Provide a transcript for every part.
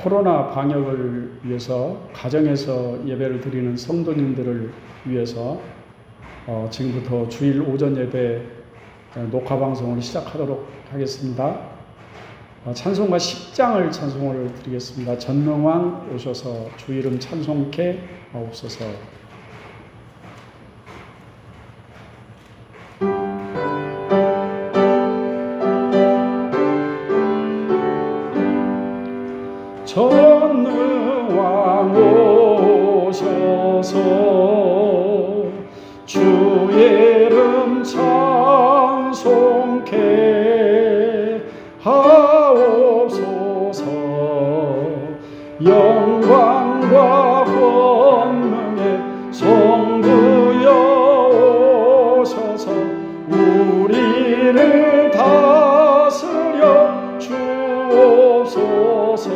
코로나 방역을 위해서 가정에서 예배를 드리는 성도님들을 위해서 지금부터 주일 오전 예배 녹화 방송을 시작하도록 하겠습니다. 찬송가 10장을 찬송을 드리겠습니다. 전능왕 오셔서 주 이름 찬송케 하옵소서. 전능왕 오셔서 주 이름 찬송케 하옵소서. 영광과 권능의 성부여 오셔서 우리를 다스려 주옵소서.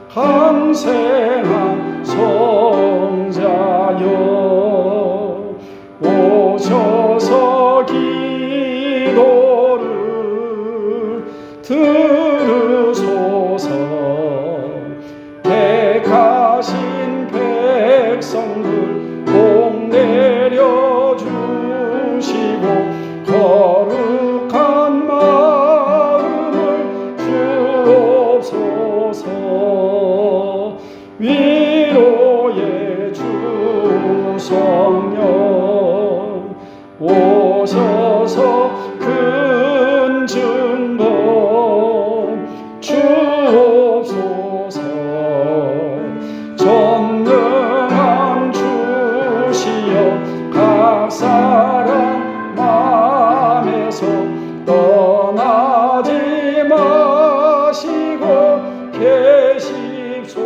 강생한 성자여 오셔서 기도를 들으소서. 택하신 백성들 복 내려주시고 거룩한 마음을 주옵소서. 위로의 주 성령 오셔서 큰 증거 주옵소서. 전능한 주시여 각 사람 마음에서 떠나지 마시고 계십소서.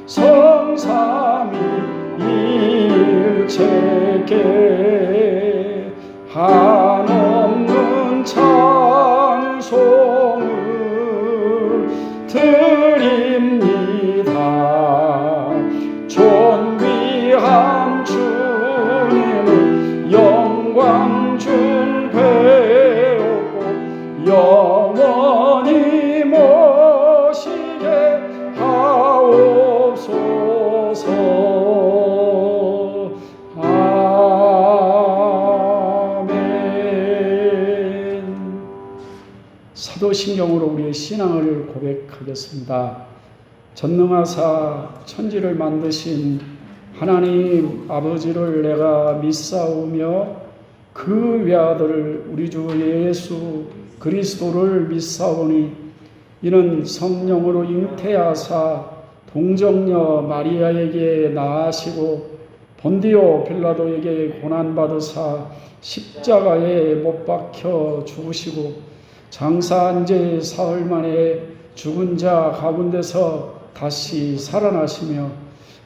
성삼위일체께 한없는 찬송을 드립니다. 존귀한 주님을 영광 중 배우고 영원히 모시게 하옵소서. 아멘. 사도신경으로 우리의 신앙을 고백하겠습니다. 전능하사 천지를 만드신 하나님 아버지를 내가 믿사오며 그 외아들 우리 주 예수 그리스도를 믿사오니 이는 성령으로 잉태하사 동정녀 마리아에게 낳으시고 본디오 빌라도에게 고난받으사 십자가에 못 박혀 죽으시고 장사한 지 사흘 만에 죽은 자 가운데서 다시 살아나시며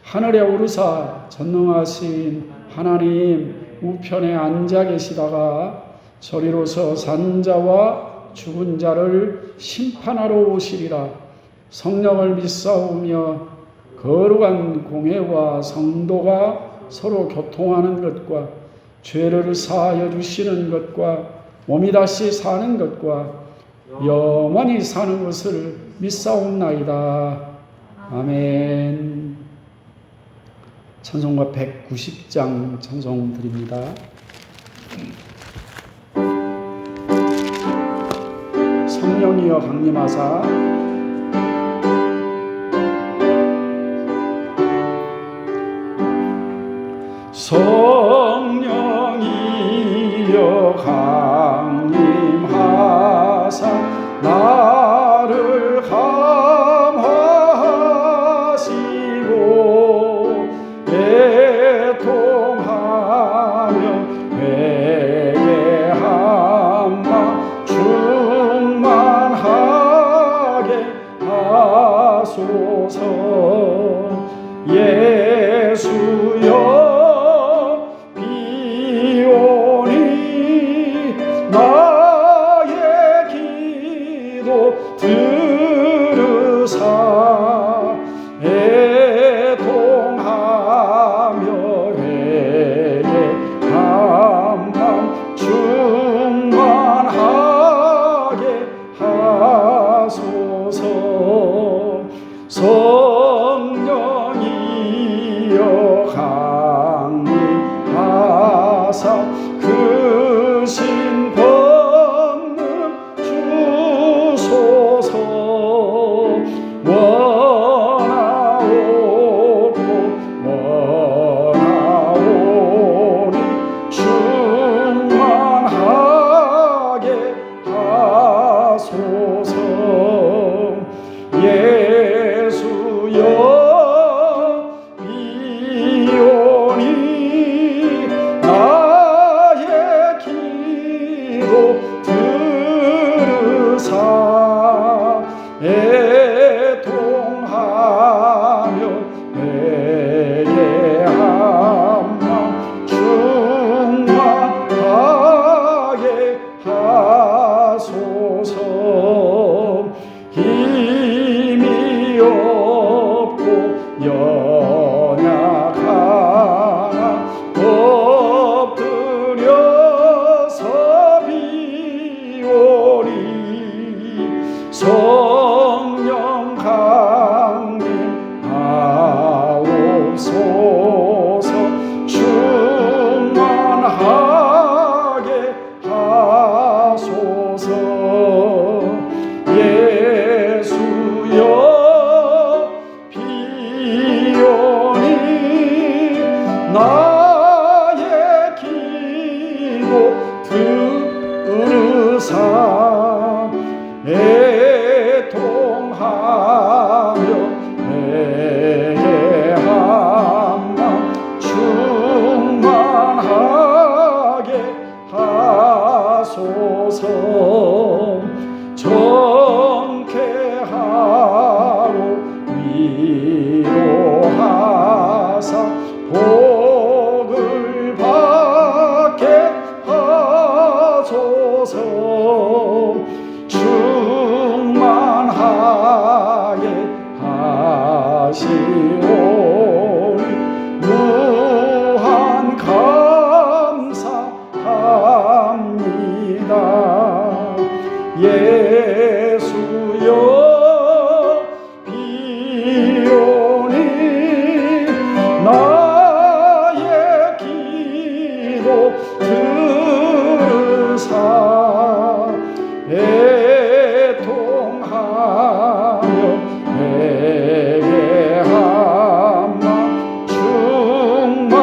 하늘에 오르사 전능하신 하나님 우편에 앉아 계시다가 저리로서 산 자와 죽은 자를 심판하러 오시리라. 성령을 믿사오며 거룩한 공회와 성도가 서로 교통하는 것과 죄를 사하여 주시는 것과 몸이 다시 사는 것과 영원히 사는 것을 믿사옵나이다. 아멘. 찬송가 190장 찬송 드립니다. 성령이여 강림하사 성령이여 강림하사 나를 감화하시고 애통하며 회개한 마 충만하게 하소서. 예수여 비오니 나의 기도 들으사 애통하며 회개한 맘 충만하게 하소서. 하소서. 예수여 비오니 나의 기도 들으사 애통하며 내게 한마음 충만하게 하소서. 힘이 없고 연약하나 엎드려서 비오니 성령 강림하옵소서. 충만하게 하소서. 예수여 비오니 나의 기도 들으사 애통하며 내게 한마음 충만하게 하소서. 정쾌하로 위로하사 복을 받게 하소서. 충만하게 하시오니 무한 감사합니다. 예수여 비오니 나의 기도 들으사 애통하며 내게 한마음 충만하게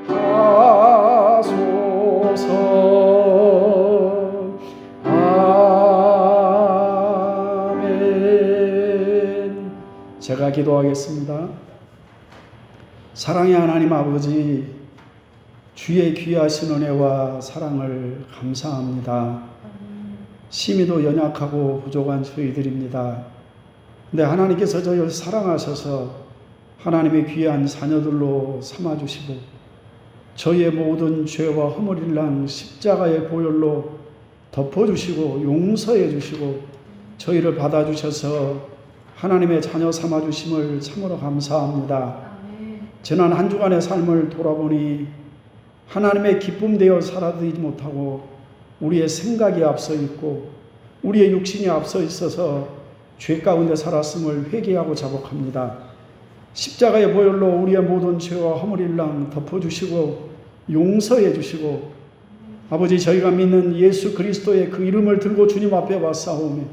하소서. 아멘. 제가 기도하겠습니다. 사랑의 하나님 아버지, 주의 귀하신 은혜와 사랑을 감사합니다. 심히도 연약하고 부족한 저희들입니다. 근데 하나님께서 저희를 사랑하셔서 하나님의 귀한 자녀들로 삼아주시고 저희의 모든 죄와 허물일랑 십자가의 보혈로 덮어주시고 용서해 주시고 저희를 받아주셔서 하나님의 자녀 삼아주심을 참으로 감사합니다. 지난 한 주간의 삶을 돌아보니 하나님의 기쁨 되어 살아들이지 못하고 우리의 생각이 앞서 있고 우리의 육신이 앞서 있어서 죄 가운데 살았음을 회개하고 자복합니다. 십자가의 보혈로 우리의 모든 죄와 허물일랑 덮어주시고 용서해 주시고 아버지, 저희가 믿는 예수 그리스도의 그 이름을 들고 주님 앞에 왔사오며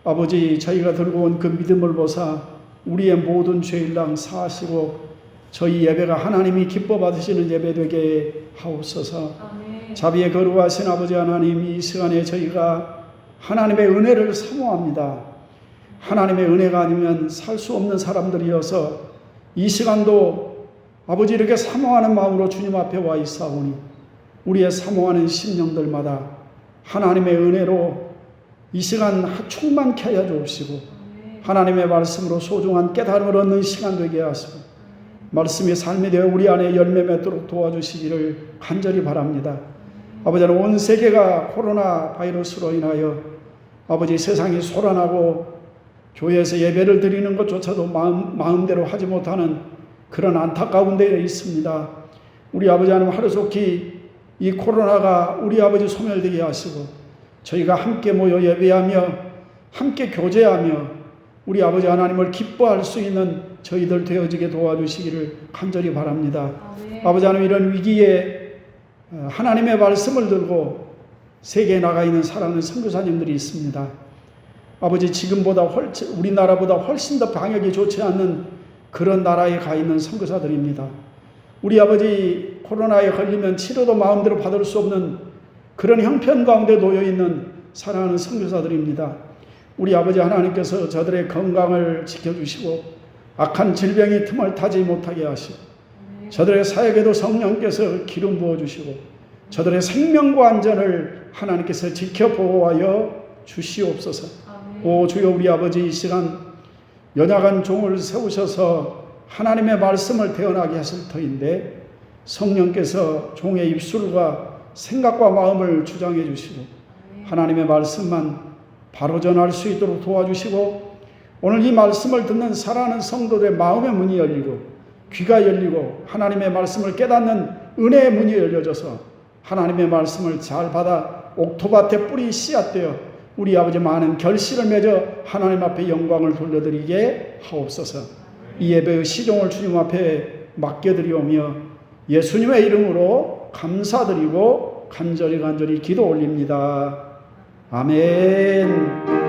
아버지, 저희가 들고 온 그 믿음을 보사 우리의 모든 죄일랑 사하시고 저희 예배가 하나님이 기뻐 받으시는 예배 되게 하옵소서. 아멘. 자비에 거룩하신 아버지 하나님, 이 시간에 저희가 하나님의 은혜를 사모합니다. 하나님의 은혜가 아니면 살 수 없는 사람들이어서 이 시간도 아버지 이렇게 사모하는 마음으로 주님 앞에 와 있사오니 우리의 사모하는 심령들마다 하나님의 은혜로 이 시간 충만케 하여 주옵시고 하나님의 말씀으로 소중한 깨달음을 얻는 시간 되게 하시고 말씀이 삶이 되어 우리 안에 열매 맺도록 도와주시기를 간절히 바랍니다. 아버지, 온 세계가 코로나 바이러스로 인하여 아버지 세상이 소란하고 교회에서 예배를 드리는 것조차도 마음대로 하지 못하는 그런 안타까운 데에 있습니다. 우리 아버지 하나님, 하루속히 이 코로나가 우리 아버지 소멸되게 하시고 저희가 함께 모여 예배하며 함께 교제하며 우리 아버지 하나님을 기뻐할 수 있는 저희들 되어지게 도와주시기를 간절히 바랍니다. 아버지 하나님, 이런 위기에 하나님의 말씀을 들고 세계에 나가 있는 사랑하는 선교사님들이 있습니다. 아버지, 지금보다 우리나라보다 훨씬 더 방역이 좋지 않는 그런 나라에 가 있는 선교사들입니다. 우리 아버지, 코로나에 걸리면 치료도 마음대로 받을 수 없는 그런 형편 가운데 놓여있는 사랑하는 선교사들입니다. 우리 아버지 하나님께서 저들의 건강을 지켜주시고 악한 질병이 틈을 타지 못하게 하시고 저들의 사역에도 성령께서 기름 부어주시고 저들의 생명과 안전을 하나님께서 지켜 보호하여 주시옵소서. 오 주여, 우리 아버지 이 시간 연약한 종을 세우셔서 하나님의 말씀을 태어나게 하실 터인데 성령께서 종의 입술과 생각과 마음을 주장해 주시고 하나님의 말씀만 바로 전할 수 있도록 도와주시고 오늘 이 말씀을 듣는 사랑하는 성도들의 마음의 문이 열리고 귀가 열리고 하나님의 말씀을 깨닫는 은혜의 문이 열려져서 하나님의 말씀을 잘 받아 옥토밭에 뿌리 씨앗되어 우리 아버지 많은 결실을 맺어 하나님 앞에 영광을 돌려드리게 하옵소서. 이 예배의 시종을 주님 앞에 맡겨드리오며 예수님의 이름으로 감사드리고 간절히 기도 올립니다. 아멘.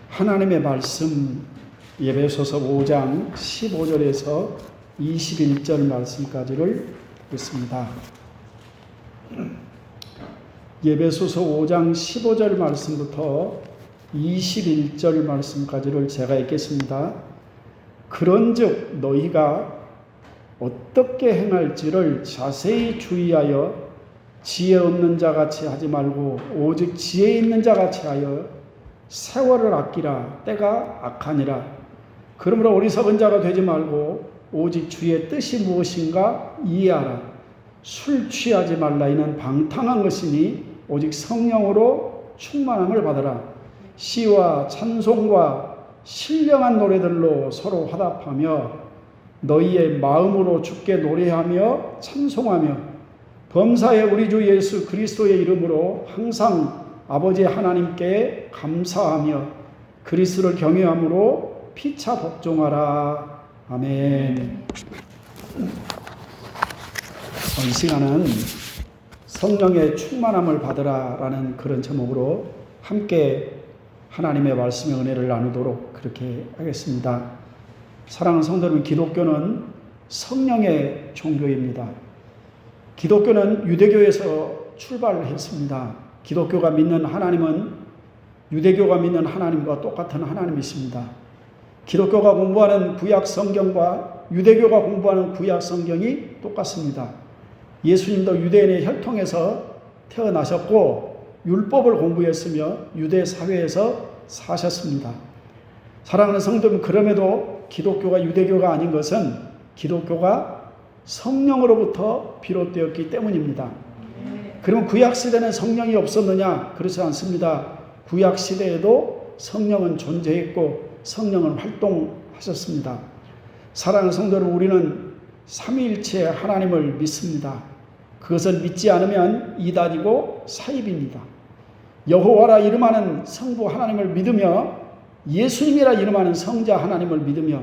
하나님의 말씀 에베소서 5장 15절에서 21절 말씀까지를 읽습니다. 에베소서 5장 15절 말씀부터 21절 말씀까지를 제가 읽겠습니다. 그런즉 너희가 어떻게 행할지를 자세히 주의하여 지혜 없는 자같이 하지 말고 오직 지혜 있는 자같이 하여 세월을 아끼라. 때가 악하니라. 그러므로 어리석은 자가 되지 말고 오직 주의 뜻이 무엇인가 이해하라. 술 취하지 말라. 이는 방탕한 것이니 오직 성령으로 충만함을 받으라. 시와 찬송과 신령한 노래들로 서로 화답하며 너희의 마음으로 주께 노래하며 찬송하며 범사에 우리 주 예수 그리스도의 이름으로 항상 아버지 하나님께 감사하며 그리스도를 경외함으로 피차 복종하라. 아멘. 이 시간은 성령의 충만함을 받으라라는 그런 제목으로 함께 하나님의 말씀의 은혜를 나누도록 그렇게 하겠습니다. 사랑하는 성도 여러분, 기독교는 성령의 종교입니다. 기독교는 유대교에서 출발을 했습니다. 기독교가 믿는 하나님은 유대교가 믿는 하나님과 똑같은 하나님이십니다. 기독교가 공부하는 구약 성경과 유대교가 공부하는 구약 성경이 똑같습니다. 예수님도 유대인의 혈통에서 태어나셨고 율법을 공부했으며 유대 사회에서 사셨습니다. 사랑하는 성도님, 그럼에도 기독교가 유대교가 아닌 것은 기독교가 성령으로부터 비롯되었기 때문입니다. 그러면 구약시대는 성령이 없었느냐? 그렇지 않습니다. 구약시대에도 성령은 존재했고 성령은 활동하셨습니다. 사랑하는 성도 여러분, 우리는 삼위일체 하나님을 믿습니다. 그것을 믿지 않으면 이단이고 사입입니다. 여호와라 이름하는 성부 하나님을 믿으며 예수님이라 이름하는 성자 하나님을 믿으며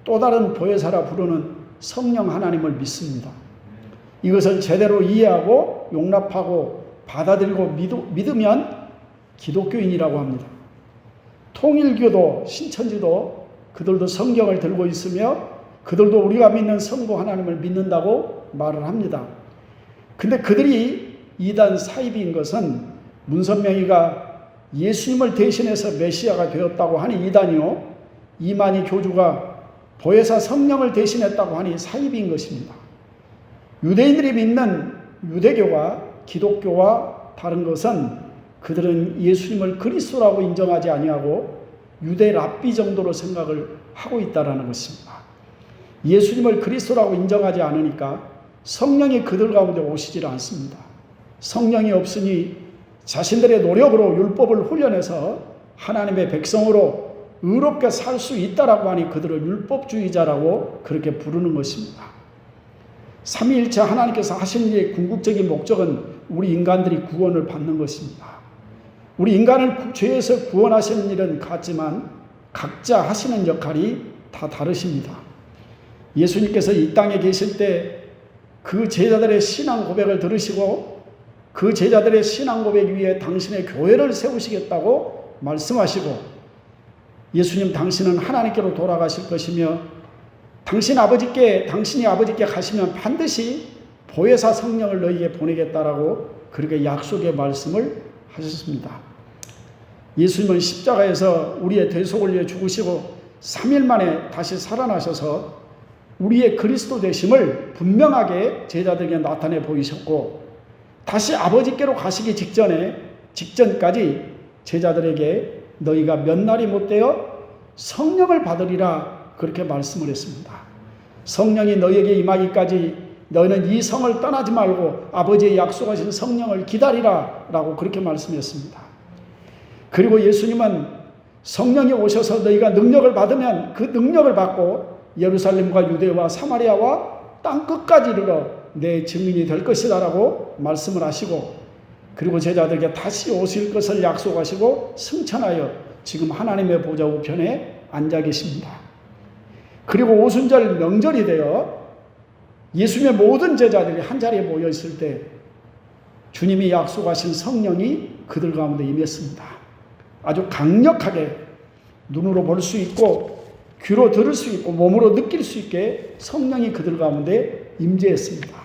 또 다른 보혜사라 부르는 성령 하나님을 믿습니다. 이것을 제대로 이해하고 용납하고 받아들이고 믿으면 기독교인이라고 합니다. 통일교도 신천지도 그들도 성경을 들고 있으며 그들도 우리가 믿는 성부 하나님을 믿는다고 말을 합니다. 근데 그들이 이단 사입인 것은 문선명이가 예수님을 대신해서 메시아가 되었다고 하니 이단이요, 이만희 교주가 보혜사 성령을 대신했다고 하니 사입인 것입니다. 유대인들이 믿는 유대교와 기독교와 다른 것은 그들은 예수님을 그리스도라고 인정하지 아니하고 유대 랍비 정도로 생각을 하고 있다는 것입니다. 예수님을 그리스도라고 인정하지 않으니까 성령이 그들 가운데 오시질 않습니다. 성령이 없으니 자신들의 노력으로 율법을 훈련해서 하나님의 백성으로 의롭게 살 수 있다라고 하니 그들을 율법주의자라고 그렇게 부르는 것입니다. 삼위일체 하나님께서 하신 일의 궁극적인 목적은 우리 인간들이 구원을 받는 것입니다. 우리 인간을 죄에서 구원하시는 일은 같지만 각자 하시는 역할이 다 다르십니다. 예수님께서 이 땅에 계실 때 그 제자들의 신앙 고백을 들으시고 그 제자들의 신앙 고백 위에 당신의 교회를 세우시겠다고 말씀하시고, 예수님 당신은 하나님께로 돌아가실 것이며 당신이 아버지께 가시면 반드시 보혜사 성령을 너희에게 보내겠다라고 그렇게 약속의 말씀을 하셨습니다. 예수님은 십자가에서 우리의 대속을 위해 죽으시고 3일 만에 다시 살아나셔서 우리의 그리스도 되심을 분명하게 제자들에게 나타내 보이셨고, 다시 아버지께로 가시기 직전까지 제자들에게 너희가 몇 날이 못되어 성령을 받으리라 그렇게 말씀을 했습니다. 성령이 너희에게 임하기까지 너희는 이 성을 떠나지 말고 아버지의 약속하신 성령을 기다리라 라고 그렇게 말씀했습니다. 그리고 예수님은 성령이 오셔서 너희가 능력을 받으면 그 능력을 받고 예루살렘과 유대와 사마리아와 땅 끝까지 이르러 내 증인이 될 것이다 라고 말씀을 하시고, 그리고 제자들에게 다시 오실 것을 약속하시고 승천하여 지금 하나님의 보좌 우편에 앉아 계십니다. 그리고 오순절 명절이 되어 예수님의 모든 제자들이 한자리에 모여 있을 때 주님이 약속하신 성령이 그들 가운데 임했습니다. 아주 강력하게 눈으로 볼 수 있고 귀로 들을 수 있고 몸으로 느낄 수 있게 성령이 그들 가운데 임재했습니다.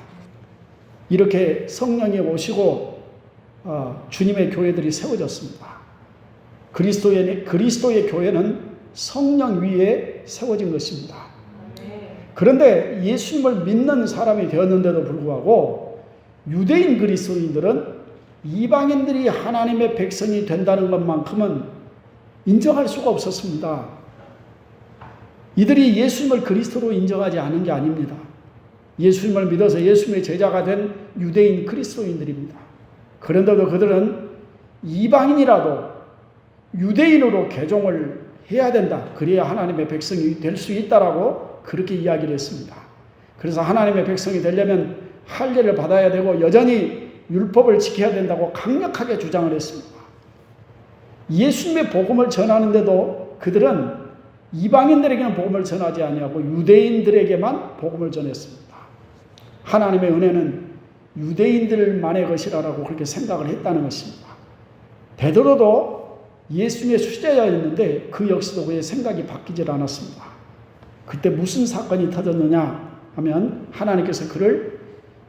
이렇게 성령이 오시고 주님의 교회들이 세워졌습니다. 그리스도의 교회는 성령 위에 세워진 것입니다. 그런데 예수님을 믿는 사람이 되었는데도 불구하고 유대인 그리스도인들은 이방인들이 하나님의 백성이 된다는 것만큼은 인정할 수가 없었습니다. 이들이 예수님을 그리스도로 인정하지 않은 게 아닙니다. 예수님을 믿어서 예수님의 제자가 된 유대인 그리스도인들입니다. 그런데도 그들은 이방인이라도 유대인으로 개종을 해야 된다. 그래야 하나님의 백성이 될 수 있다라고 그렇게 이야기를 했습니다. 그래서 하나님의 백성이 되려면 할례를 받아야 되고 여전히 율법을 지켜야 된다고 강력하게 주장을 했습니다. 예수님의 복음을 전하는데도 그들은 이방인들에게는 복음을 전하지 아니하고 유대인들에게만 복음을 전했습니다. 하나님의 은혜는 유대인들만의 것이라고 그렇게 생각을 했다는 것입니다. 베드로도 예수님의 수제자였는데 그 역시도 그의 생각이 바뀌질 않았습니다. 그때 무슨 사건이 터졌느냐 하면 하나님께서 그를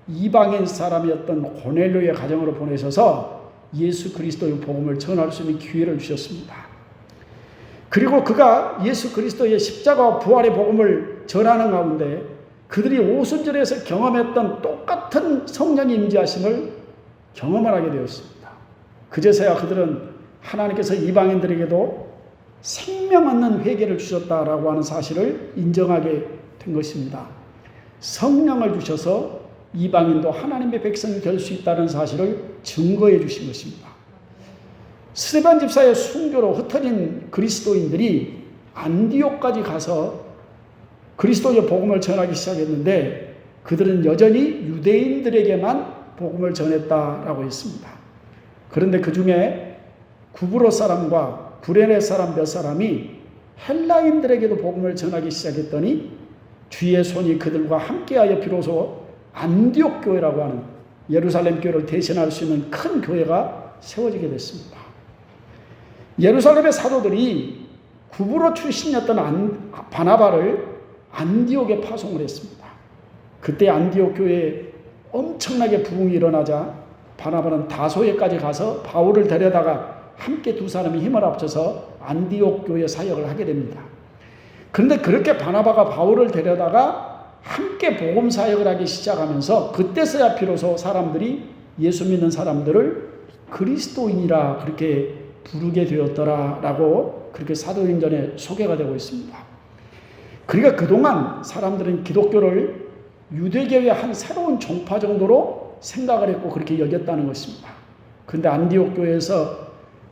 이방인 사람이었던 고넬료의 가정으로 보내셔서 예수 그리스도의 복음을 전할 수 있는 기회를 주셨습니다. 그리고 그가 예수 그리스도의 십자가와 부활의 복음을 전하는 가운데 그들이 오순절에서 경험했던 똑같은 성령의 임재하심을 경험을 하게 되었습니다. 그제서야 그들은 하나님께서 이방인들에게도 생명 얻는 회개를 주셨다라고 하는 사실을 인정하게 된 것입니다. 성령을 주셔서 이방인도 하나님의 백성이 될 수 있다는 사실을 증거해 주신 것입니다. 스데반 집사의 순교로 흩어진 그리스도인들이 안디옥까지 가서 그리스도의 복음을 전하기 시작했는데 그들은 여전히 유대인들에게만 복음을 전했다라고 했습니다. 그런데 그 중에 구브로 사람과 구레네 사람 몇 사람이 헬라인들에게도 복음을 전하기 시작했더니 주의 손이 그들과 함께하여 비로소 안디옥 교회라고 하는 예루살렘 교회를 대신할 수 있는 큰 교회가 세워지게 됐습니다. 예루살렘의 사도들이 구브로 출신이었던 바나바를 안디옥에 파송을 했습니다. 그때 안디옥 교회에 엄청나게 부흥이 일어나자 바나바는 다소에까지 가서 바울을 데려다가 함께 두 사람이 힘을 합쳐서 안디옥 교회 사역을 하게 됩니다. 그런데 그렇게 바나바가 바울을 데려다가 함께 복음 사역을 하기 시작하면서 그때서야 비로소 사람들이 예수 믿는 사람들을 그리스도인이라 그렇게 부르게 되었더라라고 그렇게 사도행전에 소개가 되고 있습니다. 그러니까 그동안 사람들은 기독교를 유대교의 한 새로운 종파 정도로 생각을 했고 그렇게 여겼다는 것입니다. 그런데 안디옥 교회에서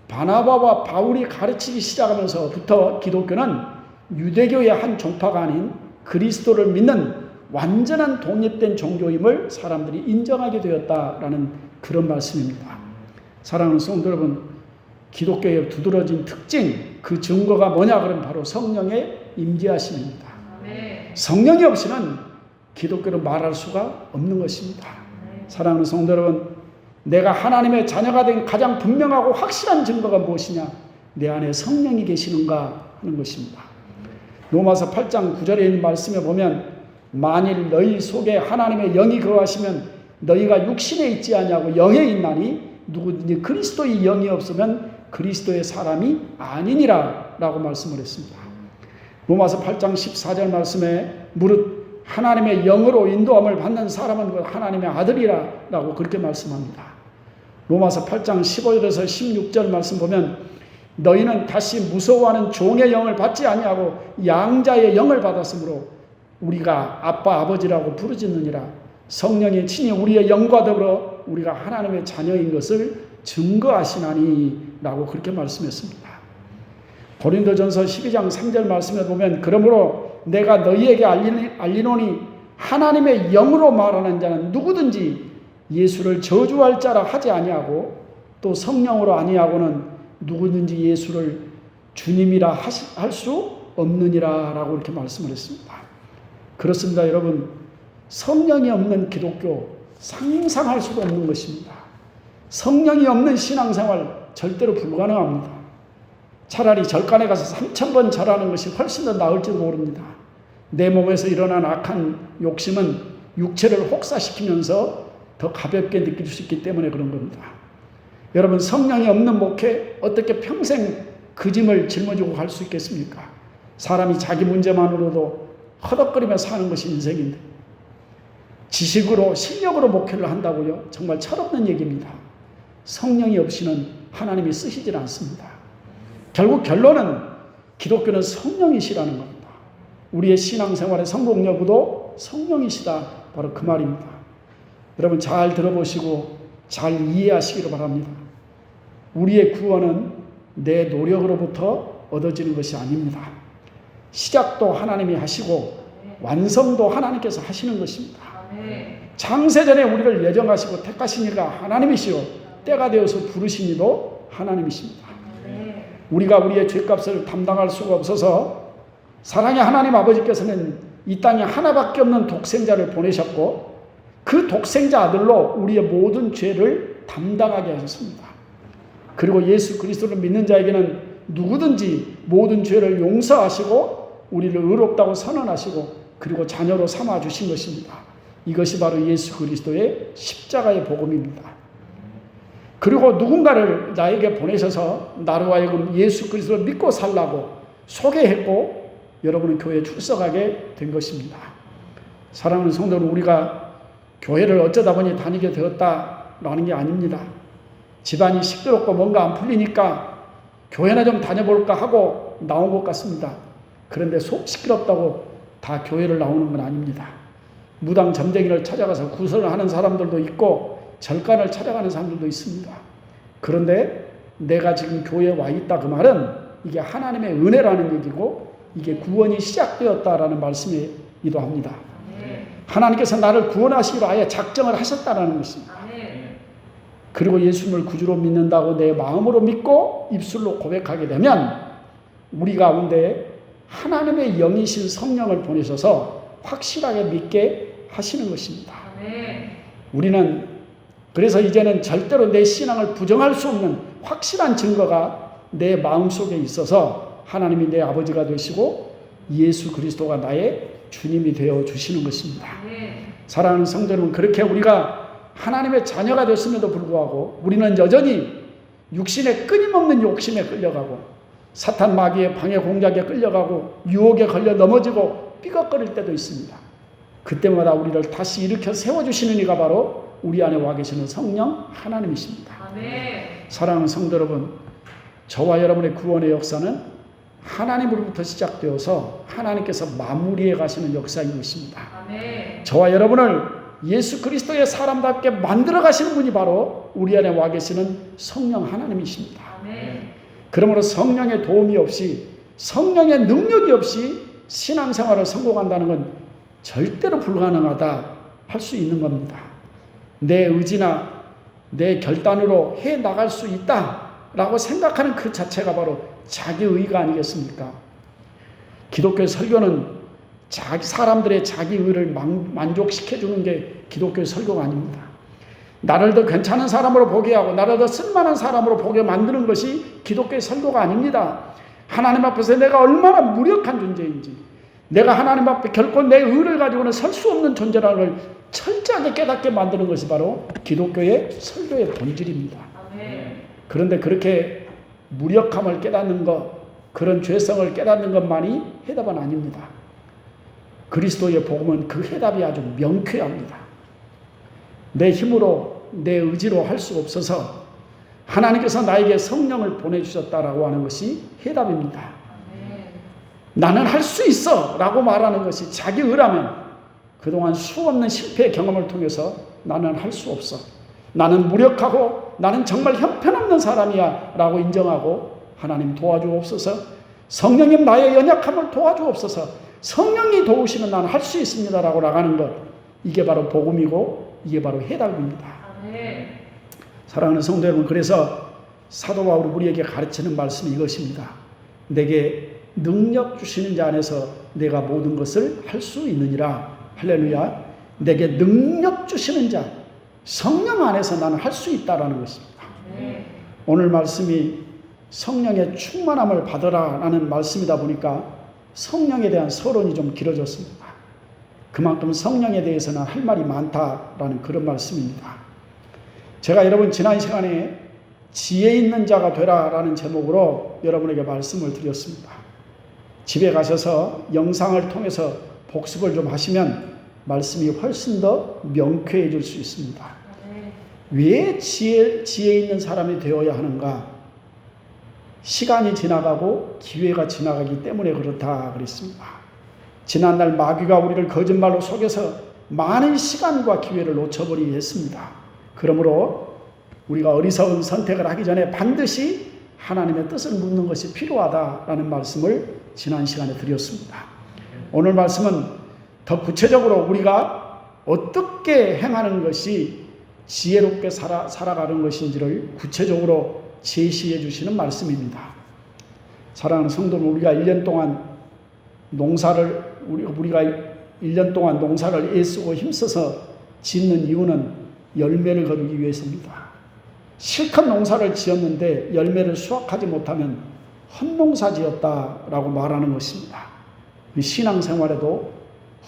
바나바와 바울이 가르치기 시작하면서부터 기독교는 유대교의 한 종파가 아닌 그리스도를 믿는 완전한 독립된 종교임을 사람들이 인정하게 되었다라는 그런 말씀입니다. 사랑하는 성도 여러분, 기독교의 두드러진 특징, 그 증거가 뭐냐 그러면 바로 성령의 임재하심입니다. 성령이 없이는 기독교를 말할 수가 없는 것입니다. 사랑하는 성도 여러분, 내가 하나님의 자녀가 된 가장 분명하고 확실한 증거가 무엇이냐? 내 안에 성령이 계시는가 하는 것입니다. 로마서 8장 9절에 있는 말씀에 보면 만일 너희 속에 하나님의 영이 거하시면 너희가 육신에 있지 아니하고 영에 있나니 누구든지 그리스도의 영이 없으면 그리스도의 사람이 아니니라 라고 말씀을 했습니다. 로마서 8장 14절 말씀에 무릇 하나님의 영으로 인도함을 받는 사람은 하나님의 아들이라 라고 그렇게 말씀합니다. 로마서 8장 15절에서 16절 말씀 보면 너희는 다시 무서워하는 종의 영을 받지 아니하고 양자의 영을 받았으므로 우리가 아빠 아버지라고 부르짖느니라. 성령이 친히 우리의 영과 더불어 우리가 하나님의 자녀인 것을 증거하시나니 라고 그렇게 말씀했습니다. 고린도전서 12장 3절 말씀에 보면 그러므로 내가 너희에게 알리노니 하나님의 영으로 말하는 자는 누구든지 예수를 저주할 자라 하지 아니하고 또 성령으로 아니하고는 누구든지 예수를 주님이라 할 수 없느니라 라고 이렇게 말씀을 했습니다. 그렇습니다. 여러분, 성령이 없는 기독교 상상할 수도 없는 것입니다. 성령이 없는 신앙생활 절대로 불가능합니다. 차라리 절간에 가서 3,000번 절하는 것이 훨씬 더 나을지도 모릅니다. 내 몸에서 일어난 악한 욕심은 육체를 혹사시키면서 더 가볍게 느낄 수 있기 때문에 그런 겁니다. 여러분, 성령이 없는 목회 어떻게 평생 그 짐을 짊어지고 갈 수 있겠습니까? 사람이 자기 문제만으로도 허덕거리며 사는 것이 인생인데 지식으로 실력으로 목회를 한다고요? 정말 철없는 얘기입니다. 성령이 없이는 하나님이 쓰시질 않습니다. 결국 결론은 기독교는 성령이시라는 겁니다. 우리의 신앙생활의 성공 여부도 성령이시다. 바로 그 말입니다. 여러분 잘 들어보시고 잘 이해하시기를 바랍니다. 우리의 구원은 내 노력으로부터 얻어지는 것이 아닙니다. 시작도 하나님이 하시고 완성도 하나님께서 하시는 것입니다. 창세전에 우리를 예정하시고 택하신 이가 하나님이시오 때가 되어서 부르신 이도 하나님이십니다. 우리가 우리의 죄값을 담당할 수가 없어서 사랑의 하나님 아버지께서는 이 땅에 하나밖에 없는 독생자를 보내셨고 그 독생자 아들로 우리의 모든 죄를 담당하게 하셨습니다. 그리고 예수 그리스도를 믿는 자에게는 누구든지 모든 죄를 용서하시고 우리를 의롭다고 선언하시고 그리고 자녀로 삼아주신 것입니다. 이것이 바로 예수 그리스도의 십자가의 복음입니다. 그리고 누군가를 나에게 보내셔서 나로 하여금 예수 그리스도를 믿고 살라고 소개했고 여러분은 교회에 출석하게 된 것입니다. 사랑하는 성도는 우리가 교회를 어쩌다 보니 다니게 되었다라는 게 아닙니다. 집안이 시끄럽고 뭔가 안 풀리니까 교회나 좀 다녀볼까 하고 나온 것 같습니다. 그런데 속 시끄럽다고 다 교회를 나오는 건 아닙니다. 무당 점쟁이를 찾아가서 구설을 하는 사람들도 있고 절간을 찾아가는 사람들도 있습니다. 그런데 내가 지금 교회에 와 있다 그 말은 이게 하나님의 은혜라는 얘기고 이게 구원이 시작되었다라는 말씀이기도 합니다. 하나님께서 나를 구원하시기로 아예 작정을 하셨다라는 것입니다. 그리고 예수님을 구주로 믿는다고 내 마음으로 믿고 입술로 고백하게 되면 우리 가운데 하나님의 영이신 성령을 보내셔서 확실하게 믿게 하시는 것입니다. 우리는 그래서 이제는 절대로 내 신앙을 부정할 수 없는 확실한 증거가 내 마음속에 있어서 하나님이 내 아버지가 되시고 예수 그리스도가 나의 주님이 되어 주시는 것입니다. 사랑하는 성도 여러분, 그렇게 우리가 하나님의 자녀가 됐음에도 불구하고 우리는 여전히 육신의 끊임없는 욕심에 끌려가고 사탄 마귀의 방해 공작에 끌려가고 유혹에 걸려 넘어지고 삐걱거릴 때도 있습니다. 그때마다 우리를 다시 일으켜 세워주시는 이가 바로 우리 안에 와 계시는 성령 하나님이십니다. 사랑하는 성도 여러분, 저와 여러분의 구원의 역사는 하나님으로부터 시작되어서 하나님께서 마무리해 가시는 역사인 것입니다. 저와 여러분을 예수 그리스도의 사람답게 만들어 가시는 분이 바로 우리 안에 와 계시는 성령 하나님이십니다. 그러므로 성령의 도움이 없이 성령의 능력이 없이 신앙생활을 성공한다는 건 절대로 불가능하다 할 수 있는 겁니다. 내 의지나 내 결단으로 해 나갈 수 있다라고 생각하는 그 자체가 바로 자기의가 아니겠습니까? 기독교 설교는 사람들의 자기 의를 만족시켜주는 게 기독교의 설교가 아닙니다. 나를 더 괜찮은 사람으로 보게 하고 나를 더 쓸만한 사람으로 보게 만드는 것이 기독교의 설교가 아닙니다. 하나님 앞에서 내가 얼마나 무력한 존재인지, 내가 하나님 앞에 결코 내 의를 가지고는 설 수 없는 존재라는 걸 철저하게 깨닫게 만드는 것이 바로 기독교의 설교의 본질입니다. 그런데 그렇게 무력함을 깨닫는 것, 그런 죄성을 깨닫는 것만이 해답은 아닙니다. 그리스도의 복음은 그 해답이 아주 명쾌합니다. 내 힘으로, 내 의지로 할 수 없어서 하나님께서 나에게 성령을 보내주셨다라고 하는 것이 해답입니다. 나는 할 수 있어 라고 말하는 것이 자기 의라면 그동안 수없는 실패 경험을 통해서 나는 할 수 없어, 나는 무력하고 나는 정말 형편없는 사람이야 라고 인정하고 하나님 도와주옵소서, 성령님 나의 연약함을 도와주옵소서, 성령이 도우시면 나는 할 수 있습니다 라고 나가는 것, 이게 바로 복음이고 이게 바로 해답입니다. 사랑하는 성도 여러분, 그래서 사도 바울이 우리에게 가르치는 말씀이 이것입니다. 내게 능력 주시는 자 안에서 내가 모든 것을 할 수 있느니라. 할렐루야. 내게 능력 주시는 자, 성령 안에서 나는 할 수 있다라는 것입니다. 오늘 말씀이 성령의 충만함을 받으라 라는 말씀이다 보니까 성령에 대한 서론이 좀 길어졌습니다. 그만큼 성령에 대해서는 할 말이 많다라는 그런 말씀입니다. 제가 여러분 지난 시간에 지혜 있는 자가 되라 라는 제목으로 여러분에게 말씀을 드렸습니다. 집에 가셔서 영상을 통해서 복습을 좀 하시면 말씀이 훨씬 더 명쾌해질 수 있습니다. 왜 지혜 있는 사람이 되어야 하는가? 시간이 지나가고 기회가 지나가기 때문에 그렇다 그랬습니다. 지난날 마귀가 우리를 거짓말로 속여서 많은 시간과 기회를 놓쳐버리게 했습니다. 그러므로 우리가 어리석은 선택을 하기 전에 반드시 하나님의 뜻을 묻는 것이 필요하다라는 말씀을 지난 시간에 드렸습니다. 오늘 말씀은 더 구체적으로 우리가 어떻게 행하는 것이 지혜롭게 살아가는 것인지를 구체적으로 제시해 주시는 말씀입니다. 사랑하는 성도는 우리가 1년 동안 농사를 애쓰고 힘써서 짓는 이유는 열매를 거두기 위해서입니다. 실컷 농사를 지었는데 열매를 수확하지 못하면 헛농사 지었다라고 말하는 것입니다. 신앙생활에도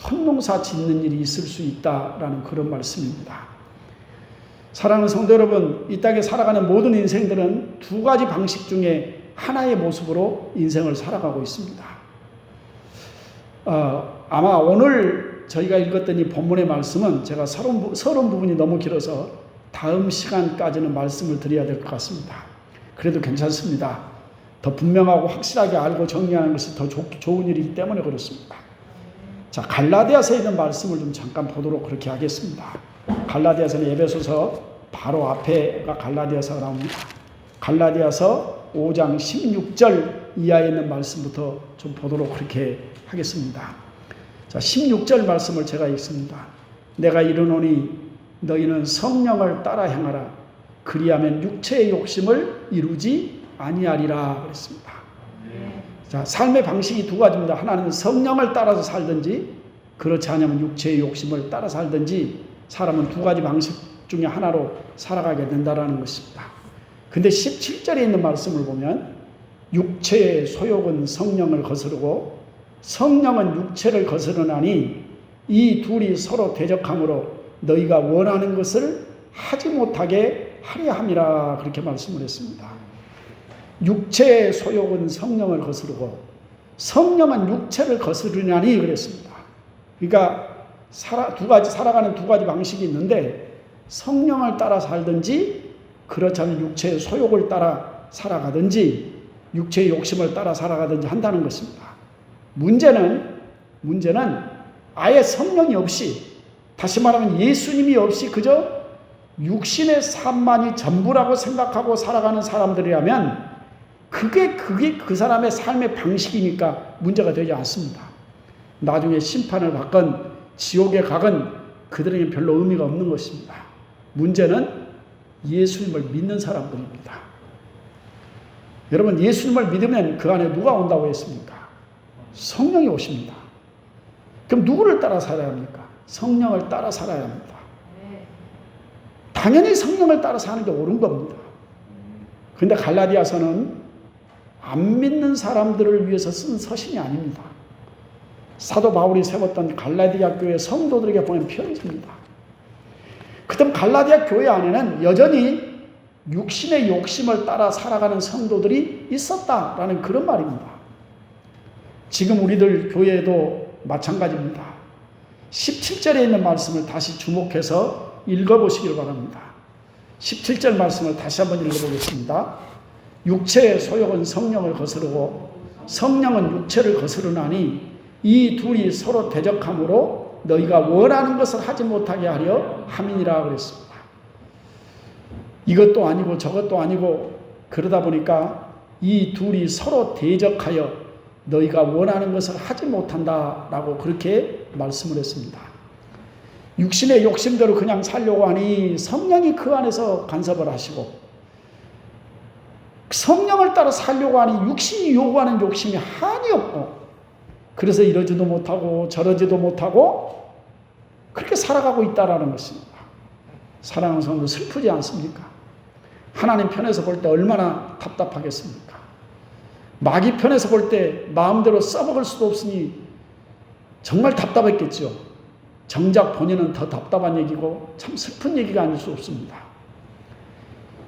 헛농사 짓는 일이 있을 수 있다라는 그런 말씀입니다. 사랑하는 성도 여러분, 이 땅에 살아가는 모든 인생들은 두 가지 방식 중에 하나의 모습으로 인생을 살아가고 있습니다. 아마 오늘 저희가 읽었던 이 본문의 말씀은 제가 서론 부분이 너무 길어서 다음 시간까지는 말씀을 드려야 될 것 같습니다. 그래도 괜찮습니다. 더 분명하고 확실하게 알고 정리하는 것이 더 좋은 일이기 때문에 그렇습니다. 자, 갈라디아서에 있는 말씀을 좀 잠깐 보도록 그렇게 하겠습니다. 갈라디아서는 에베소서 바로 앞에가 갈라디아서가 나옵니다. 갈라디아서 5장 16절 이하에 있는 말씀부터 좀 보도록 그렇게 하겠습니다. 자, 16절 말씀을 제가 읽습니다. 내가 이르노니 너희는 성령을 따라 행하라. 그리하면 육체의 욕심을 이루지 아니하리라 그랬습니다. 자, 삶의 방식이 두 가지입니다. 하나는 성령을 따라서 살든지, 그렇지 않으면 육체의 욕심을 따라 살든지, 사람은 두 가지 방식 중에 하나로 살아가게 된다라는 것입니다. 근데 17절에 있는 말씀을 보면 육체의 소욕은 성령을 거스르고 성령은 육체를 거스르나니 이 둘이 서로 대적함으로 너희가 원하는 것을 하지 못하게 하려 함이라 그렇게 말씀을 했습니다. 육체의 소욕은 성령을 거스르고 성령은 육체를 거스르냐니 그랬습니다. 그러니까 살아가는 두 가지 방식이 있는데 성령을 따라 살든지, 그렇지 않으면 육체의 소욕을 따라 살아가든지, 육체의 욕심을 따라 살아가든지 한다는 것입니다. 문제는 아예 성령이 없이, 다시 말하면 예수님이 없이 그저 육신의 삶만이 전부라고 생각하고 살아가는 사람들이라면 그게 그 사람의 삶의 방식이니까 문제가 되지 않습니다. 나중에 심판을 받건 지옥에 가건 그들에게 별로 의미가 없는 것입니다. 문제는 예수님을 믿는 사람들입니다. 여러분, 예수님을 믿으면 그 안에 누가 온다고 했습니까? 성령이 오십니다. 그럼 누구를 따라 살아야 합니까? 성령을 따라 살아야 합니다. 당연히 성령을 따라 사는 게 옳은 겁니다. 그런데 갈라디아서는 안 믿는 사람들을 위해서 쓴 서신이 아닙니다. 사도 바울이 세웠던 갈라디아 교회 성도들에게 보낸 편지입니다. 그럼 갈라디아 교회 안에는 여전히 육신의 욕심을 따라 살아가는 성도들이 있었다라는 그런 말입니다. 지금 우리들 교회에도 마찬가지입니다. 17절에 있는 말씀을 다시 주목해서 읽어보시길 바랍니다. 17절 말씀을 다시 한번 읽어보겠습니다. 육체의 소욕은 성령을 거스르고 성령은 육체를 거스르나니 이 둘이 서로 대적함으로 너희가 원하는 것을 하지 못하게 하려 함이니라 그랬습니다. 이것도 아니고 저것도 아니고 그러다 보니까 이 둘이 서로 대적하여 너희가 원하는 것을 하지 못한다라고 그렇게 말씀을 했습니다. 육신의 욕심대로 그냥 살려고 하니 성령이 그 안에서 간섭을 하시고 성령을 따라 살려고 하니 육신이 요구하는 욕심이 한이 없고 그래서 이러지도 못하고 저러지도 못하고 그렇게 살아가고 있다라는 것입니다. 사랑하는 성도 슬프지 않습니까? 하나님 편에서 볼 때 얼마나 답답하겠습니까? 마귀 편에서 볼 때 마음대로 써먹을 수도 없으니 정말 답답했겠죠. 정작 본인은 더 답답한 얘기고 참 슬픈 얘기가 아닐 수 없습니다.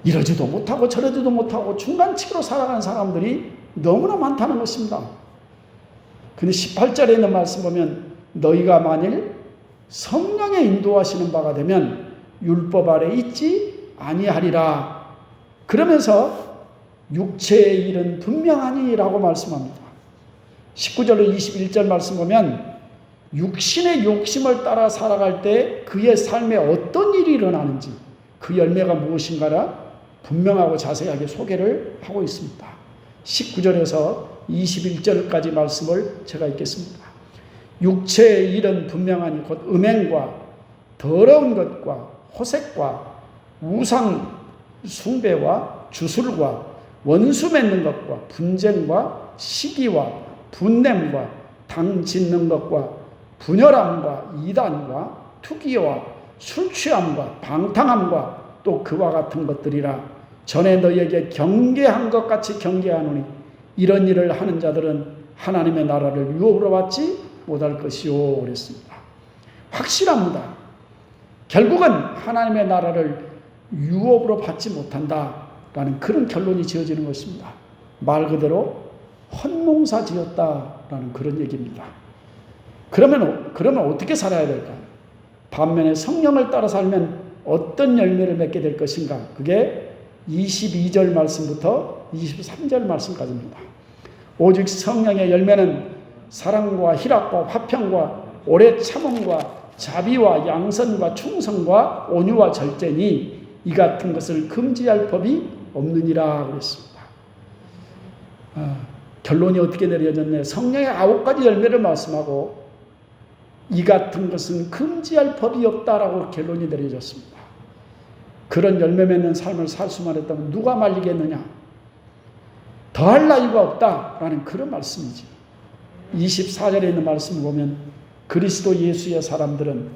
이러지도 못하고 저러지도 못하고 중간치기로 살아가는 사람들이 너무나 많다는 것입니다. 근데 18절에 있는 말씀 보면 너희가 만일 성령의 인도하시는 바가 되면 율법 아래 있지 아니하리라. 그러면서 육체의 일은 분명하니라고 말씀합니다. 19절로 21절 말씀 보면 육신의 욕심을 따라 살아갈 때 그의 삶에 어떤 일이 일어나는지 그 열매가 무엇인가라 분명하고 자세하게 소개를 하고 있습니다. 19절에서 21절까지 말씀을 제가 읽겠습니다. 육체의 일은 분명하니 곧 음행과 더러운 것과 호색과 우상 숭배와 주술과 원수 맺는 것과 분쟁과 시기와 분냄과 당 짓는 것과 분열함과 이단과 투기와 술 취함과 방탕함과 또 그와 같은 것들이라. 전에 너희에게 경계한 것 같이 경계하노니 이런 일을 하는 자들은 하나님의 나라를 유업으로 받지 못할 것이요 그랬습니다. 확실합니다. 결국은 하나님의 나라를 유업으로 받지 못한다라는 그런 결론이 지어지는 것입니다. 말 그대로 헛농사 지었다라는 그런 얘기입니다. 그러면 어떻게 살아야 될까요? 반면에 성령을 따라 살면 어떤 열매를 맺게 될 것인가? 그게 22절 말씀부터 23절 말씀까지입니다. 오직 성령의 열매는 사랑과 희락과 화평과 오래 참음과 자비와 양선과 충성과 온유와 절제니 이 같은 것을 금지할 법이 없느니라 그랬습니다. 결론이 어떻게 내려졌네? 성령의 9가지 열매를 말씀하고 이 같은 것은 금지할 법이 없다라고 결론이 내려졌습니다. 그런 열매 맺는 삶을 살 수만 했다면 누가 말리겠느냐? 더할 나위가 없다라는 그런 말씀이지. 24절에 있는 말씀을 보면 그리스도 예수의 사람들은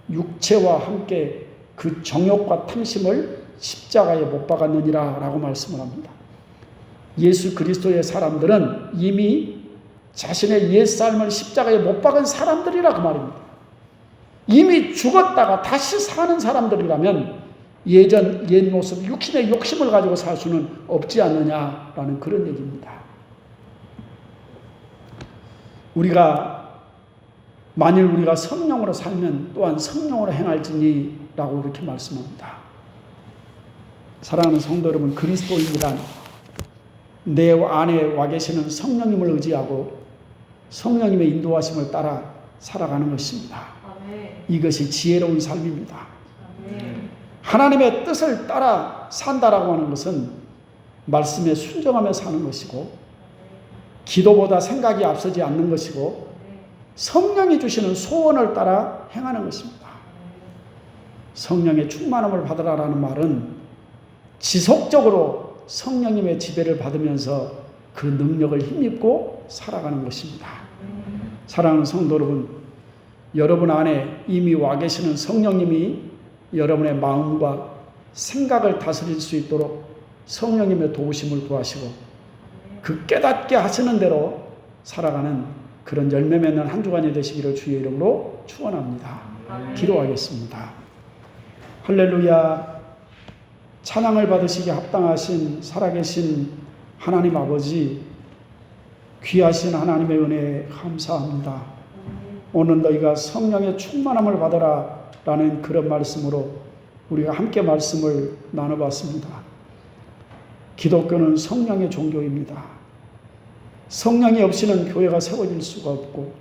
육체와 함께 그 정욕과 탐심을 십자가에 못 박았느니라 라고 말씀을 합니다. 예수 그리스도의 사람들은 이미 자신의 옛삶을 십자가에 못 박은 사람들이라 그 말입니다. 이미 죽었다가 다시 사는 사람들이라면 옛 모습, 육신의 욕심을 가지고 살 수는 없지 않느냐라는 그런 얘기입니다. 만일 우리가 성령으로 살면 또한 성령으로 행할지니 라고 이렇게 말씀합니다. 사랑하는 성도 여러분, 그리스도인이란 내 안에 와 계시는 성령님을 의지하고 성령님의 인도하심을 따라 살아가는 것입니다. 아멘. 이것이 지혜로운 삶입니다. 아멘. 하나님의 뜻을 따라 산다라고 하는 것은 말씀에 순종하며 사는 것이고 기도보다 생각이 앞서지 않는 것이고 성령이 주시는 소원을 따라 행하는 것입니다. 성령의 충만함을 받으라라는 말은 지속적으로 성령님의 지배를 받으면서 그 능력을 힘입고 살아가는 것입니다. 사랑하는 성도 여러분, 여러분 안에 이미 와 계시는 성령님이 여러분의 마음과 생각을 다스릴 수 있도록 성령님의 도우심을 구하시고 그 깨닫게 하시는 대로 살아가는 그런 열매 맺는 한 주간이 되시기를 주의 이름으로 축원합니다. 기도하겠습니다. 할렐루야. 찬양을 받으시기에 합당하신 살아계신 하나님 아버지, 귀하신 하나님의 은혜에 감사합니다. 오늘 너희가 성령의 충만함을 받아라 라는 그런 말씀으로 우리가 함께 말씀을 나눠봤습니다. 기독교는 성령의 종교입니다. 성령이 없이는 교회가 세워질 수가 없고,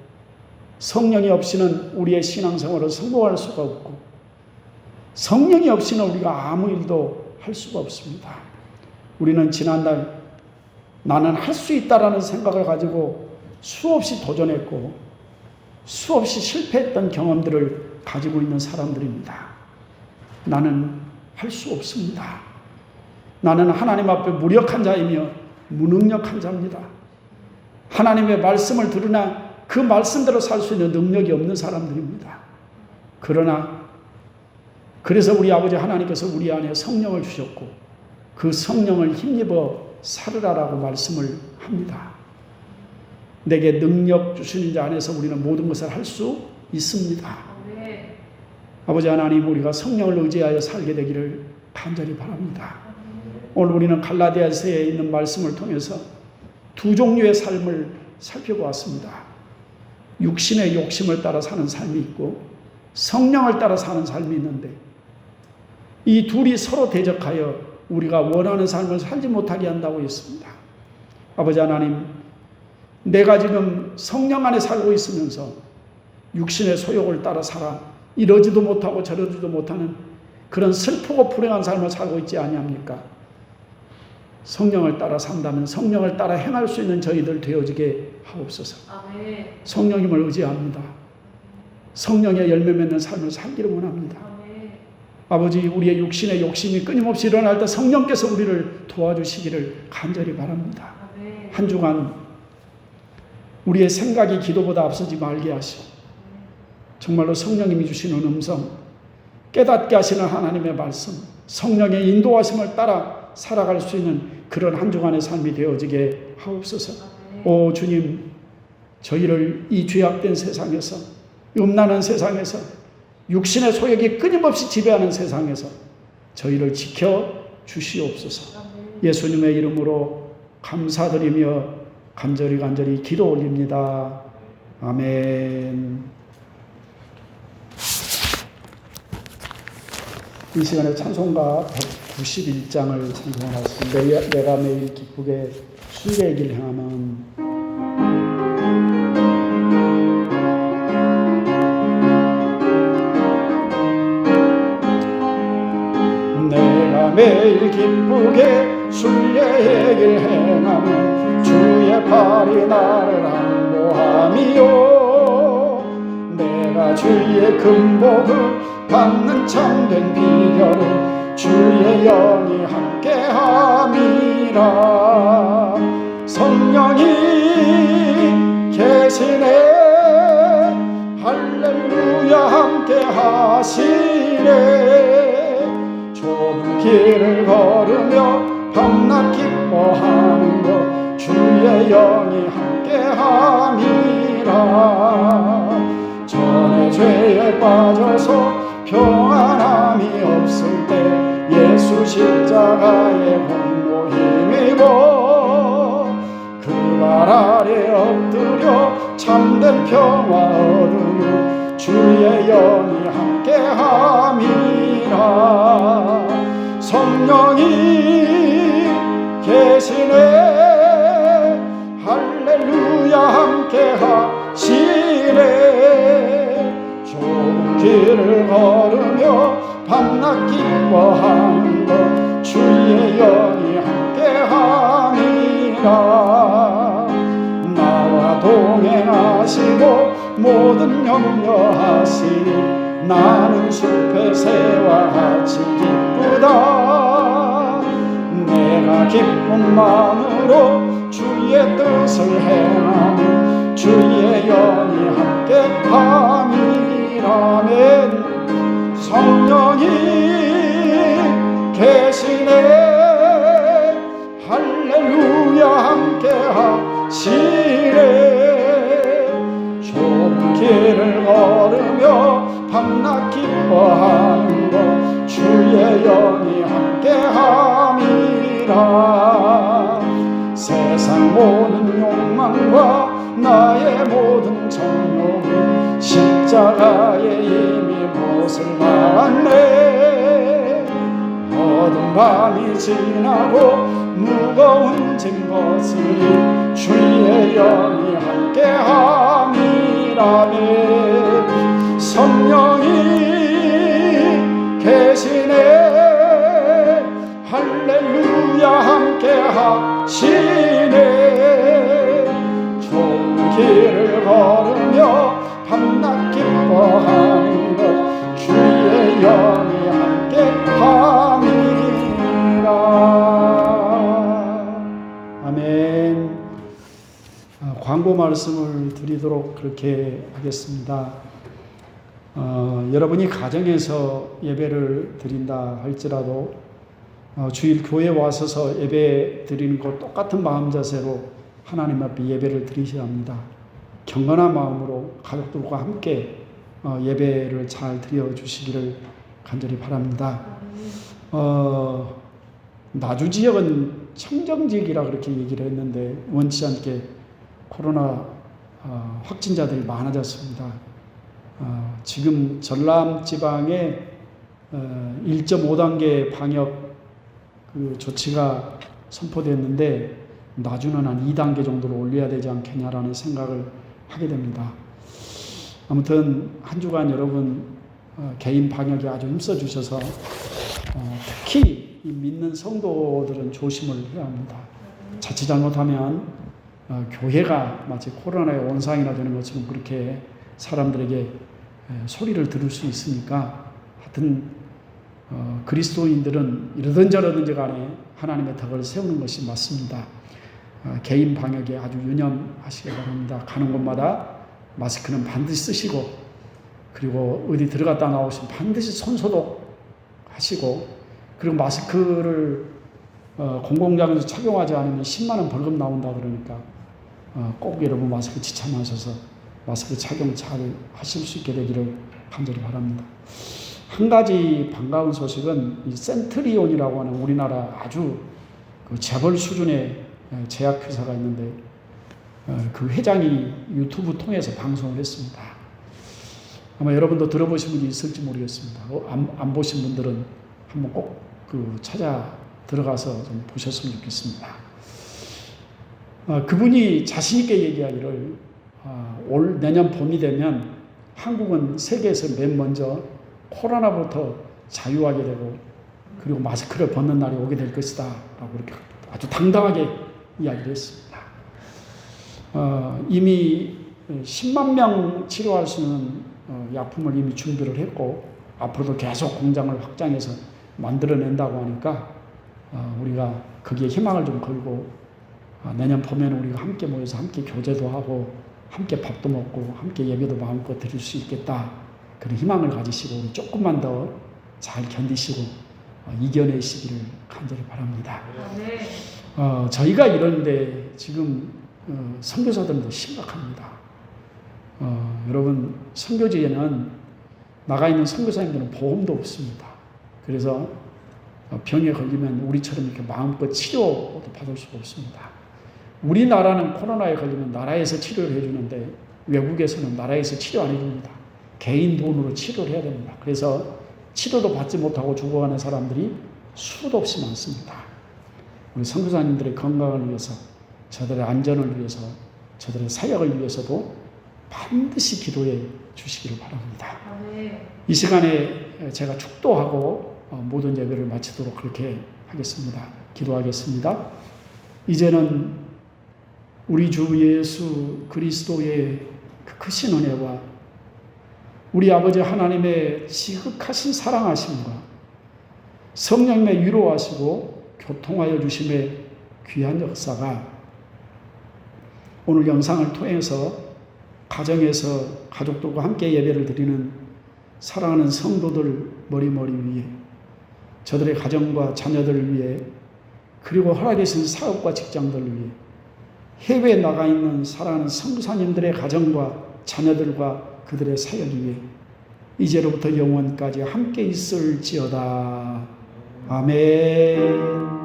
성령이 없이는 우리의 신앙생활을 성공할 수가 없고, 성령이 없이는 우리가 아무 일도 할 수가 없습니다. 우리는 지난날 나는 할 수 있다라는 생각을 가지고 수없이 도전했고 수없이 실패했던 경험들을 가지고 있는 사람들입니다. 나는 할 수 없습니다. 나는 하나님 앞에 무력한 자이며 무능력한 자입니다. 하나님의 말씀을 들으나 그 말씀대로 살 수 있는 능력이 없는 사람들입니다. 그래서 우리 아버지 하나님께서 우리 안에 성령을 주셨고 그 성령을 힘입어 살으라라고 말씀을 합니다. 내게 능력 주시는 자 안에서 우리는 모든 것을 할 수 있습니다. 네. 아버지 하나님, 우리가 성령을 의지하여 살게 되기를 간절히 바랍니다. 오늘 우리는 갈라디아서에 있는 말씀을 통해서 두 종류의 삶을 살펴보았습니다. 육신의 욕심을 따라 사는 삶이 있고 성령을 따라 사는 삶이 있는데 이 둘이 서로 대적하여 우리가 원하는 삶을 살지 못하게 한다고 했습니다. 아버지 하나님, 내가 지금 성령 안에 살고 있으면서 육신의 소욕을 따라 살아 이러지도 못하고 저러지도 못하는 그런 슬프고 불행한 삶을 살고 있지 아니합니까? 성령을 따라 산다면 성령을 따라 행할 수 있는 저희들 되어지게 하옵소서. 아멘. 성령님을 의지합니다. 성령의 열매 맺는 삶을 살기를 원합니다. 아멘. 아버지, 우리의 육신의 욕심이 끊임없이 일어날 때 성령께서 우리를 도와주시기를 간절히 바랍니다. 아멘. 한 주간 우리의 생각이 기도보다 앞서지 말게 하시고 정말로 성령님이 주시는 음성, 깨닫게 하시는 하나님의 말씀, 성령의 인도하심을 따라 살아갈 수 있는 그런 한 주간의 삶이 되어지게 하옵소서. 오 주님, 저희를 이 죄악된 세상에서, 음란한 세상에서, 육신의 소욕이 끊임없이 지배하는 세상에서 저희를 지켜 주시옵소서. 예수님의 이름으로 감사드리며 간절히 기도 올립니다. 아멘. 이 시간에 찬송가 191장을 찬송하겠습니다. 내가 매일 기쁘게 주의 길 행하면. 내가 매일 기쁘게 주의 길 행하면 주의 팔이 나를 안보함이요. 내가 주의 금복을 받는 참된 비결은 주의 영이 함께함이라. 성령이 계시네, 할렐루야 함께하시네. 좁은 길을 걸으며 밤낮 기뻐하는 것 주의 영이 함께함이라. 전에 죄에 빠져서 평안함이 없을 때 예수 십자가의 공로 힘입어 그 발 아래 엎드려 참된 평화 얻으며 주의 영이 함께함이라. 성령이 계시네, 할렐루야 함께하시네. 좁은 길을 걸으며 밤낮 기뻐하는 것 주의 영이 함께함이라. 나와 동행하시고 모든 염려하시니 나는 숲의 새와 같이 기쁘다. 내가 기쁜 마음으로 주의 뜻을 행하며 주의 영이 함께함이라. 아멘. 성령이 계시네. 할렐루야 함께 하시네. 좁은 길을 걸으며 밤낮 기뻐하는 것 주의 영이 함께 함이라. 세상 모든 욕망과 나의 모든 정욕은 십자가에 이미 못을 박았네. 어두운 밤이 지나고 무거운 짐 벗으니 주의 영이 함께 함이라네. 성령이 계시네. 할렐루야 함께 하시네. 좋은 길을 걸으며 밤낮 기뻐하는 것 주의 영이 함께 함이라. 아멘. 광고 말씀을 드리도록 그렇게 하겠습니다. 여러분이 가정에서 예배를 드린다 할지라도 주일 교회 와서서 예배 드리는 것 똑같은 마음 자세로 하나님 앞에 예배를 드리셔야 합니다. 경건한 마음으로 가족들과 함께 예배를 잘 드려주시기를 간절히 바랍니다. 나주 지역은 청정지역이라 그렇게 얘기를 했는데 원치 않게 코로나 확진자들이 많아졌습니다. 지금 전남 지방에 1.5단계 방역 조치가 선포됐는데 나주는 한 2단계 정도로 올려야 되지 않겠냐라는 생각을 하게 됩니다. 아무튼 한 주간 여러분 개인 방역에 아주 힘써 주셔서 특히 믿는 성도들은 조심을 해야 합니다. 자칫 잘못하면 교회가 마치 코로나의 원상이나 되는 것처럼 그렇게 사람들에게 소리를 들을 수 있으니까 하여튼 그리스도인들은 이러든 저러든지 간에 하나님의 덕을 세우는 것이 맞습니다. 개인 방역에 아주 유념하시기 바랍니다. 가는 곳마다 마스크는 반드시 쓰시고 그리고 어디 들어갔다 나오시면 반드시 손소독 하시고 그리고 마스크를 공공장에서 착용하지 않으면 10만 원 벌금 나온다 그러니까 꼭 여러분 마스크 지참하셔서 마스크 착용 잘 하실 수 있게 되기를 간절히 바랍니다. 한 가지 반가운 소식은 이 센트리온이라고 하는 우리나라 아주 재벌 수준의 제약회사가 있는데 그 회장이 유튜브 통해서 방송을 했습니다. 아마 여러분도 들어보신 분이 있을지 모르겠습니다. 안 보신 분들은 한번 꼭 찾아 들어가서 좀 보셨으면 좋겠습니다. 그분이 자신 있게 얘기하기를 올 내년 봄이 되면 한국은 세계에서 맨 먼저 코로나부터 자유하게 되고 그리고 마스크를 벗는 날이 오게 될 것이다 라고 이렇게 아주 당당하게 이야기를 했습니다. 이미 10만 명 치료할 수 있는 약품을 이미 준비를 했고 앞으로도 계속 공장을 확장해서 만들어낸다고 하니까 우리가 거기에 희망을 좀 걸고 내년 봄에는 우리가 함께 모여서 함께 교제도 하고 함께 밥도 먹고 함께 예배도 마음껏 드릴 수 있겠다 그런 희망을 가지시고 우리 조금만 더 잘 견디시고 이겨내시기를 간절히 바랍니다. 저희가 이러는데 지금 선교사들도 심각합니다. 여러분 선교지에는 나가 있는 선교사님들은 보험도 없습니다. 그래서 병에 걸리면 우리처럼 이렇게 마음껏 치료도 받을 수가 없습니다. 우리나라는 코로나에 걸리면 나라에서 치료를 해주는데 외국에서는 나라에서 치료 안 해줍니다. 개인 돈으로 치료를 해야 됩니다. 그래서 치료도 받지 못하고 죽어가는 사람들이 수도 없이 많습니다. 우리 선교사님들의 건강을 위해서 저들의 안전을 위해서 저들의 사역을 위해서도 반드시 기도해 주시기를 바랍니다. 이 시간에 제가 축도하고 모든 예배를 마치도록 그렇게 하겠습니다. 기도하겠습니다. 이제는 우리 주 예수 그리스도의 그 크신 은혜와 우리 아버지 하나님의 지극하신 사랑하심과 성령의 위로하시고 교통하여 주심의 귀한 역사가 오늘 영상을 통해서 가정에서 가족들과 함께 예배를 드리는 사랑하는 성도들 머리머리 위에, 저들의 가정과 자녀들을 위해, 그리고 허락하신 사업과 직장들을 위해, 해외에 나가 있는 사랑하는 성사님들의 가정과 자녀들과 그들의 사역 위해 이제로부터 영원까지 함께 있을지어다. 아멘.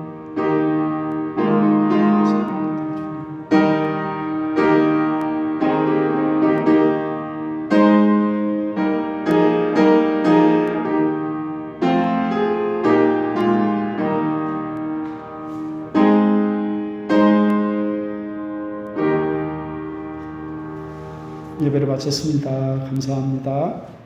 예배를 마쳤습니다. 감사합니다.